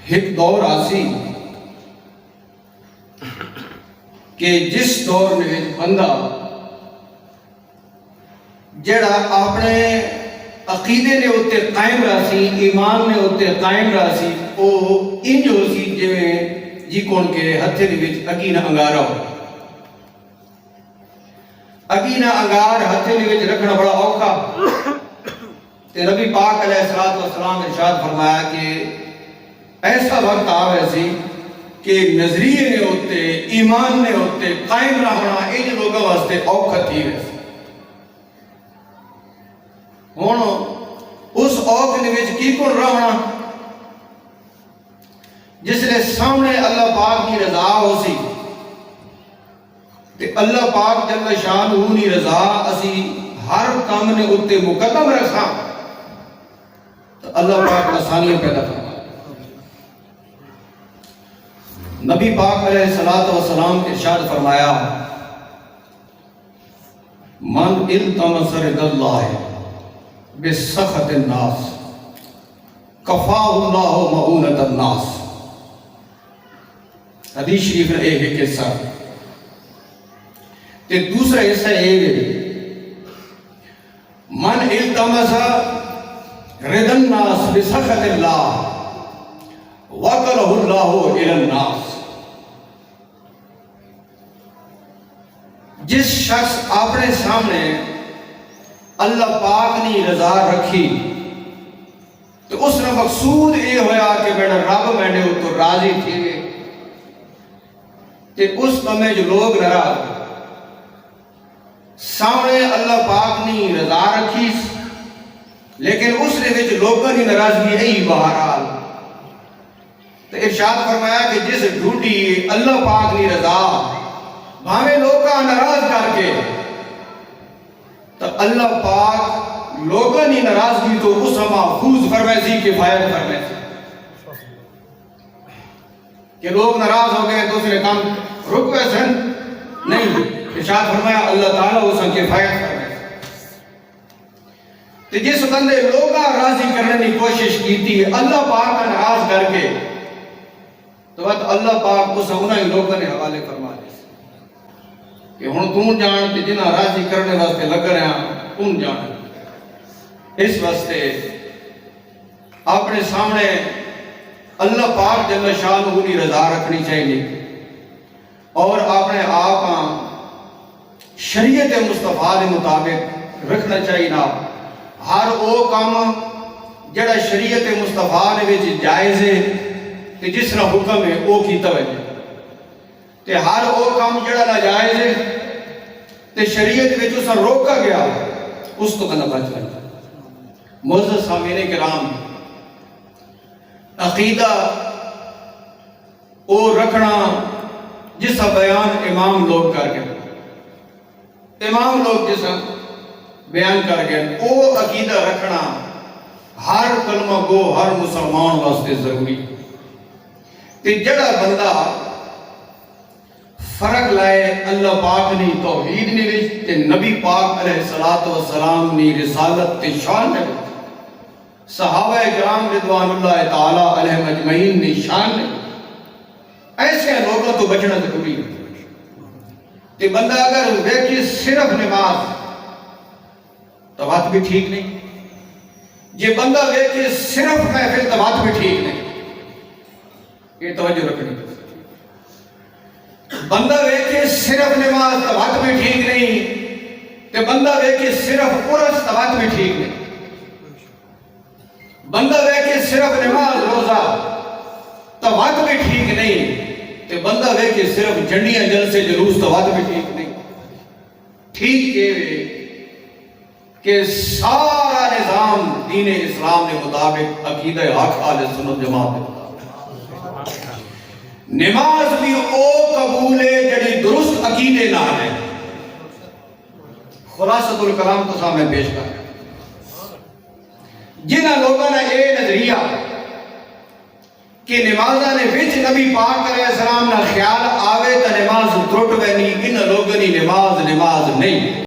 ایک دور آسی کہ جس دور میں بندہ جڑا اپنے عقیدے نے ہوتے قائم راسی، ایمان نے ہوتے قائم راسی، او انج ہو سی جویں جی کون کے ہتھے دے وچ اگینا انگارا ہو۔ اگینا انگار ہتھے دے وچ رکھنا بڑا اوکھا، تے نبی پاک علیہ الصلوۃ والسلام ارشاد فرمایا کہ ایسا وقت آوے سی کہ نظریے نے ہوتے ایمان نے ہوتے قائم رہنا ان لوگوں واسطے اوکھا تھی ویسے۔ ہن اس اوکھ دے وچ کی کون رہنا جس نے سامنے اللہ پاک کی رضا ہو سی تے اللہ پاک جل شانہ دی رضا اسی ہر کام نے اوتے مقدم رکھا تو اللہ پاک آسانیاں پیدا فرما۔ نبی پاک علیہ السلام ارشاد فرمایا من التمس رضا اللہ بسخط الناس کفاہ اللہ مؤونۃ الناس۔ حدیث شریف نے ایک حصہ تے دوسرا حصہ من التمس رضا الناس بسخط اللہ وکلہ اللہ الی الناس۔ جس شخص اپنے سامنے اللہ پاک نے رضا رکھی تو اس نے مقصود یہ ہویا کہ میرا رب میں نے تو راضی تھی کہ اس کمیں جو لوگ ناراض سامنے اللہ پاک نے رضا رکھی لیکن اس نے وچ لوگوں کی ناراضگی ہے بہرحال تو ارشاد فرمایا کہ جس ڈھونڈی اللہ پاک نے رضا بھاوے لوگاں ناراض کر کے تو اللہ پاک لوگوں کی ناراضگی تو اس محفوظ فرمائے کفایت فرمائے کہ لوگ ناراض ہو گئے دوسرے کام رک گئے سن نہیں، ارشاد فرمایا اللہ تعالیٰ اس کی کفایت فرمائے۔ تو جس بندے لوگاں راضی کرنے کی کوشش کی تھی اللہ پاک کا ناراض کر کے تو بات اللہ پاک اس انہیں لوگوں نے حوالے فرما دے کہ ہن تم جان کہ جنہ راضی کرنے واسطے لگ رہے ہیں تم جان۔ اس واسطے اپنے سامنے اللہ پاک جل شانہ کی رضا رکھنی چاہیے اور اپنے آپ شریعت مصطفیٰ کے مطابق رکھنا چاہیے نا۔ ہر وہ کام جڑا شریعت مصطفیٰ نے وچ جائز ہے کہ جس نہ حکم ہے وہ کی توجہ تے ہر وہ کام جڑا ناجائز ہے تے شریعت وچ اس روکا گیا اس تو کنا بچ جائے۔ معزز سامعین کرام، عقیدہ او رکھنا جس کا بیان امام لوگ کر گئے، امام لوگ جس بیان کر گئے او عقیدہ رکھنا ہر کلمہ گو ہر مسلمان واسطے ضروری تے جڑا بندہ فرق لائے اللہ پاک نے توحید نے وچ تے نبی پاک علیہ الصلوۃ والسلام نے رسالت تے شان نے صحابہ کرام رضوان اللہ تعالی علیہم اجمعین نے شان نے ایسے لوگوں تو بچنا ضروری ہے۔ تے بندہ اگر دیکھے صرف نماز تو بات بھی ٹھیک نہیں، یہ بندہ دیکھے صرف محفل تو بات بھی ٹھیک نہیں، یہ توجہ رکھنی۔ بندہ دیکھے صرف نماز تو بات بھی ٹھیک نہیں، تے بندہ دیکھے صرف قرص تو بات بھی ٹھیک نہیں، بندہ دیکھے صرف نماز روزہ تو بات بھی ٹھیک نہیں، تے بندہ دیکھے صرف جھنڈیاں جلسے جلوس تو بات بھی ٹھیک نہیں۔ ٹھیک کہ سارا نظام دین اسلام کے مطابق عقیدہ حق اہل سنت جماعت کے مطابق نماز بھی او قبول ہے جڑی درست عقیدے نہ ہے۔ خلاصۃ الکلام تو سامنے پیش کر جنہ لوگوں نے یہ نظریہ کہ نمازہ نے وچ نبی پاک علیہ السلام نہ خیال آوے تا نماز ترٹ وینی، ان لوگوں نے نماز نہیں۔